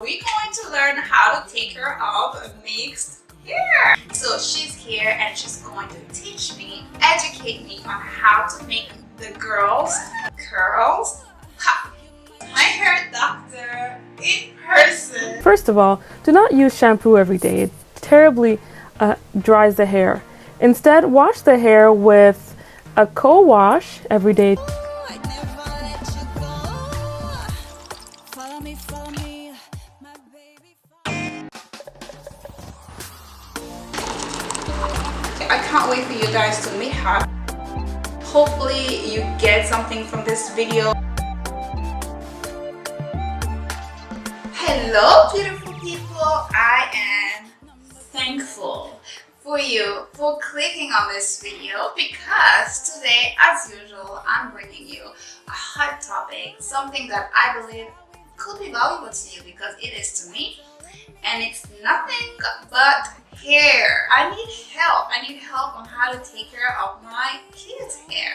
We're going to learn how to take care of mixed hair. So she's here and she's going to teach me, educate me on how to make the girls' curls pop. My hair doctor in person. First of all, do not use shampoo every day. It terribly dries the hair. Instead, wash the hair with a co-wash every day. I can't wait for you guys to meet her. Hopefully you get something from this video. Hello beautiful people, I am thankful for you for clicking on this video because today, as usual, I'm bringing you a hot topic, something that I believe could be valuable to you because it is to me, and it's nothing but hair. I need help on how to take care of my kids' hair.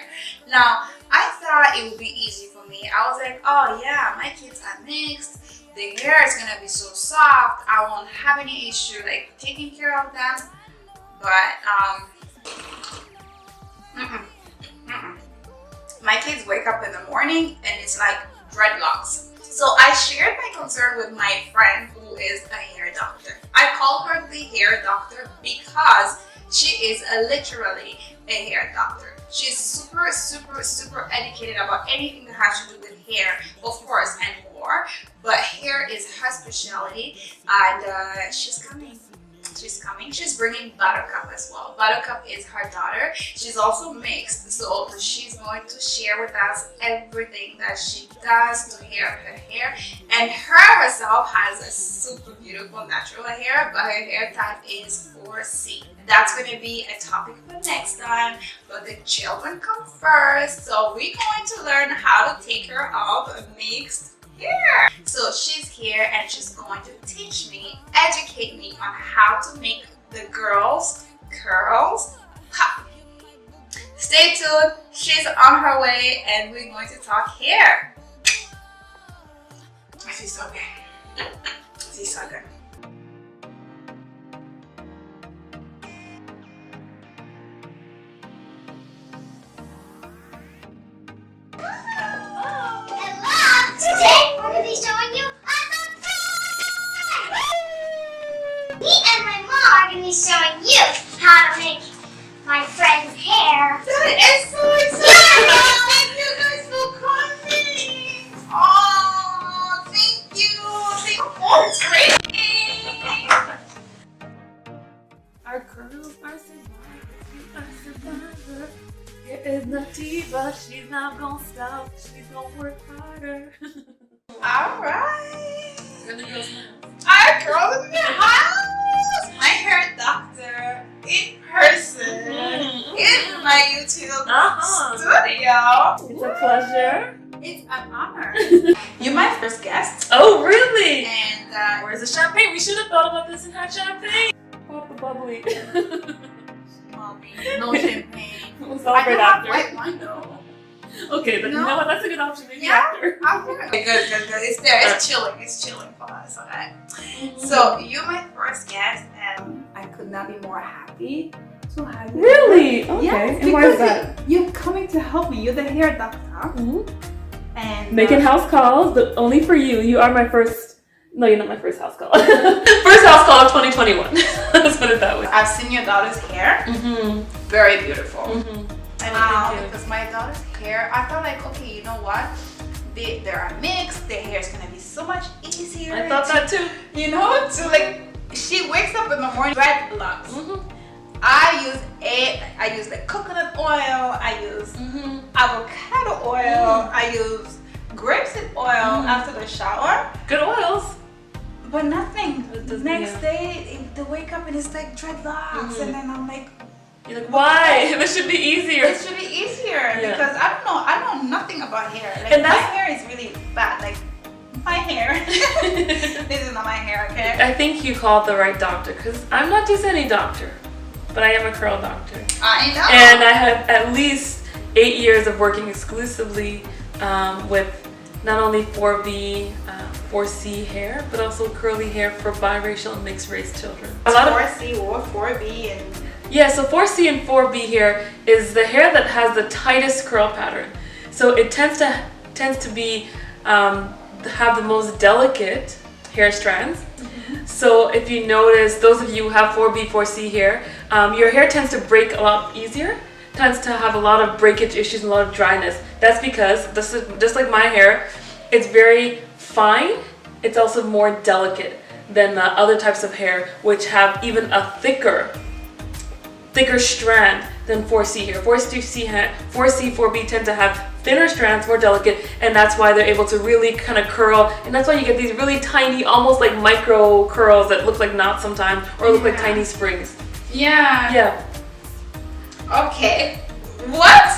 Now, I thought it would be easy for me. I was like, oh yeah, my kids are mixed. The hair is gonna be so soft. I won't have any issue like taking care of them. But my kids wake up in the morning and it's like dreadlocks. So I shared my concern with my friend who is a hair doctor. I call her the hair doctor because she is literally a hair doctor. She's super educated about anything that has to do with hair, of course, and more. But hair is her specialty, and she's coming. She's bringing Buttercup as well. Buttercup is her daughter. She's also mixed, so she's going to share with us everything that she does to her hair. And her herself has a super beautiful natural hair, but her hair type is 4C. That's going to be a topic for next time, but the children come first. So we're going to learn how to take care of mixed hair. So she's here and she's going to teach me, educate me on how to make the girls' curls pop. Stay tuned, she's on her way and we're going to talk hair. This is so good. This is so good. Today, we're going to be showing you me and my mom are going to be showing you how to make my friend's hair. That is so exciting! Thank you guys for coming! Oh, thank you! Thank you for training! Our girls are survivors. Here is Nattyva. She's not gonna stop. She's gonna work harder. Alright! We're the girls now. Our girl in the house! My hair doctor in person in my YouTube studio. It's a pleasure. It's an honor. You're my first guest. Oh, really? And where's the champagne? We should have thought about this and had champagne. Pop the bubbly. Mommy, no champagne. We'll I celebrate don't have after. white wine though. Okay, but you know what? That's a good option. Maybe Yeah? after. Okay, good. It's there. It's chilling. It's chilling for us. Okay. So you're my first guest, and I could not be more happy to have you. Really? Okay. Yes, And why is because that? you're coming to help me. You're the hair doctor, and Making house calls, but only for you. You are my first. No, you're not my first house call. First house call of 2021. Let's put it that way. I've seen your daughter's hair. Very beautiful. Thank you. Because my daughter's hair, I felt like, okay, you know what? They are mixed. Their hair is gonna be so much easier. I thought that too. You know, to like, she wakes up in the morning, dreadlocks. I use like coconut oil. I use avocado oil. I use grapeseed oil after the shower. Good oils. But nothing. The next yeah. day, they wake up and it's like dreadlocks, and then I'm like, You're like, why? This should be easier. it should be easier because I know nothing about hair. Like, And my that's- hair is really bad. Like my hair. This is not my hair, okay? I think you called the right doctor because I'm not just any doctor, but I am a curl doctor. I know. And I have at least 8 years of working exclusively with not only 4B, 4C hair, but also curly hair for biracial and mixed race children. A lot of 4C or 4B and... Yeah, so 4C and 4B hair is the hair that has the tightest curl pattern. So it tends to be have the most delicate hair strands. So if you notice, those of you who have 4B, 4C hair, your hair tends to break a lot easier, tends to have a lot of breakage issues and a lot of dryness. That's because, this is just like my hair, it's very fine. It's also more delicate than the other types of hair, which have even a thicker strand than 4C hair. 4C, 4B tend to have thinner strands, more delicate, and that's why they're able to really kind of curl, and that's why you get these really tiny, almost like micro curls that look like knots sometimes, or look like tiny springs. Yeah. Yeah. Okay. What?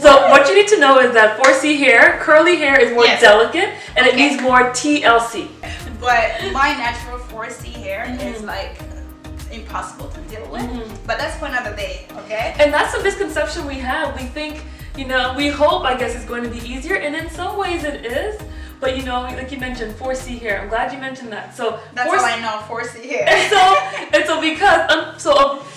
So what you need to know is that 4C hair, curly hair, is more delicate, and it needs more TLC. But my natural 4C hair is like impossible to deal with. But that's for another day, okay? And that's the misconception we have. We think, we hope, I guess, it's going to be easier, and in some ways it is. But like you mentioned, 4C hair. I'm glad you mentioned that. So that's how I know 4C hair. And so because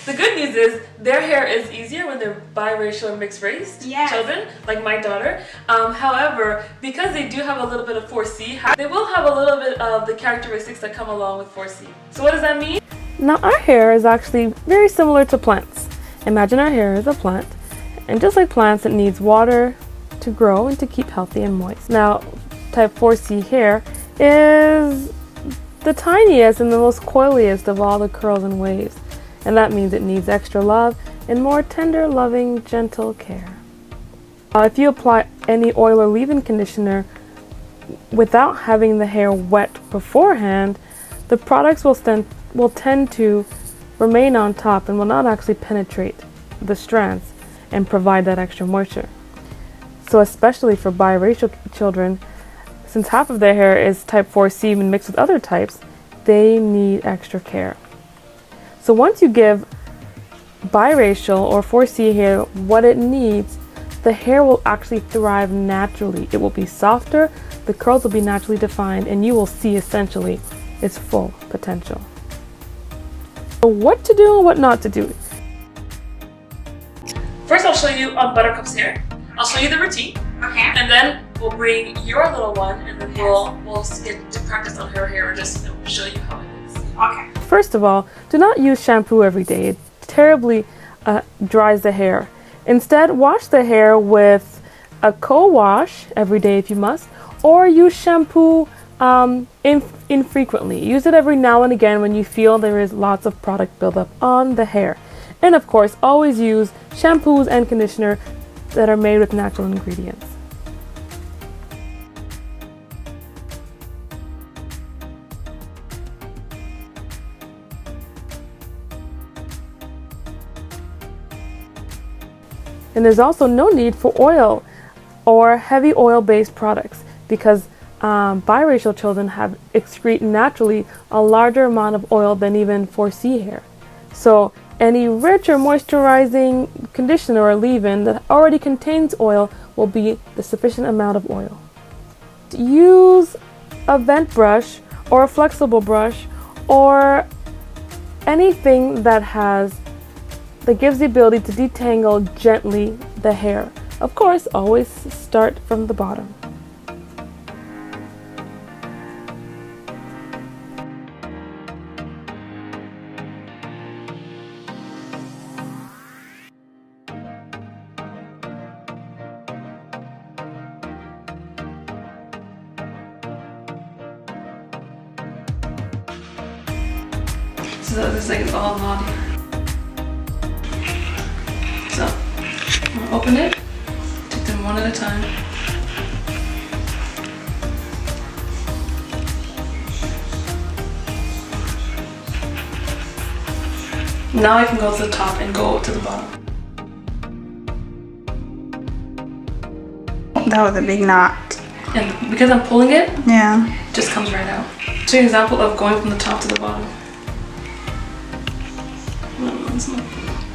the good news is their hair is easier when they're biracial or mixed race children, like my daughter. However, because they do have a little bit of 4C, they will have a little bit of the characteristics that come along with 4C. So what does that mean? Now our hair is actually very similar to plants. Imagine our hair is a plant, and just like plants, it needs water to grow and to keep healthy and moist. Now, type 4C hair is the tiniest and the most coiliest of all the curls and waves, and that means it needs extra love and more tender, loving, gentle care. If you apply any oil or leave-in conditioner without having the hair wet beforehand, the products will tend to remain on top and will not actually penetrate the strands and provide that extra moisture. So especially for biracial children, since half of their hair is type 4C and mixed with other types, they need extra care. So once you give biracial or 4C hair what it needs, the hair will actually thrive naturally. It will be softer, the curls will be naturally defined, and you will see essentially its full potential. So what to do and what not to do. First I'll show you on Buttercup's hair. I'll show you the routine. Okay. And then we'll bring your little one, and then we'll get to practice on her hair and just show you how it is. Okay. First of all, do not use shampoo every day. It terribly dries the hair. Instead, wash the hair with a co-wash every day if you must, or use shampoo infrequently. Use it every now and again when you feel there is lots of product buildup on the hair. And of course, always use shampoos and conditioner that are made with natural ingredients. And there's also no need for oil or heavy oil-based products because biracial children excrete naturally a larger amount of oil than even 4C hair. So any rich or moisturizing conditioner or leave-in that already contains oil will be the sufficient amount of oil. Use a vent brush or a flexible brush or anything that gives the ability to detangle gently the hair. Of course, always start from the bottom. So that looks like it's all knotty. So, I'm gonna open it, take them one at a time. Now I can go to the top and go to the bottom. That was a big knot. And because I'm pulling it, it just comes right out. So an example of going from the top to the bottom.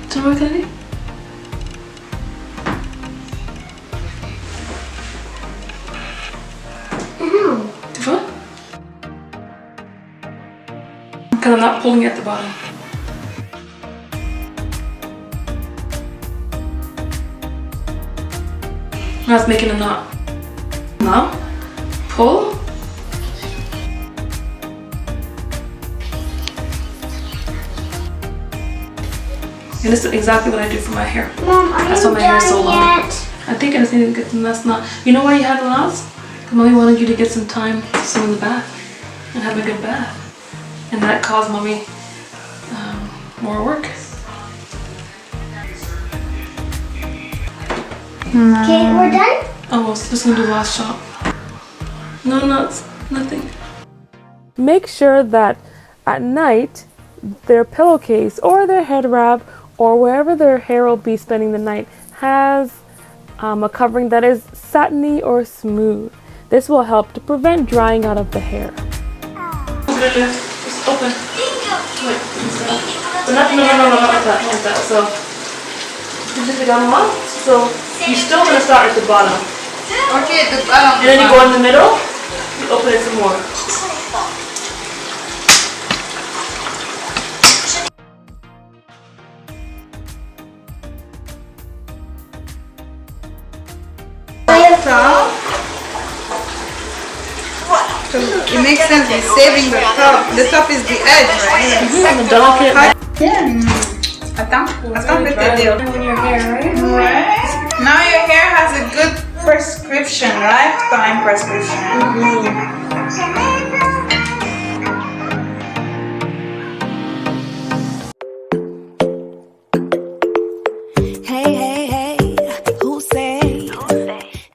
Do you know what I do? because I'm not pulling at the bottom. Now it's making a knot. Now, pull. And this is exactly what I do for my hair. Mom, that's why my hair is so long. I think I just need to get some less knot. You know why you had the knots? Because Mommy wanted you to get some time to swim in the bath and have a good bath. And that caused Mommy more work. Okay, we're done? Oh, so just gonna do last shot. No knots, nothing. Make sure that at night their pillowcase or their head wrap or wherever their hair will be spending the night has a covering that is satiny or smooth. This will help to prevent drying out of the hair. Just open. Wait, but not like that. So you just down one. So you're still gonna start at the bottom. Okay, at the bottom. And then you go in the middle. You open it some more. So it makes sense, we're saving the top. The top is the edge, right? The delicate. Attends, peut-être. In your hair, right? Right. Now your hair has a good prescription, lifetime prescription.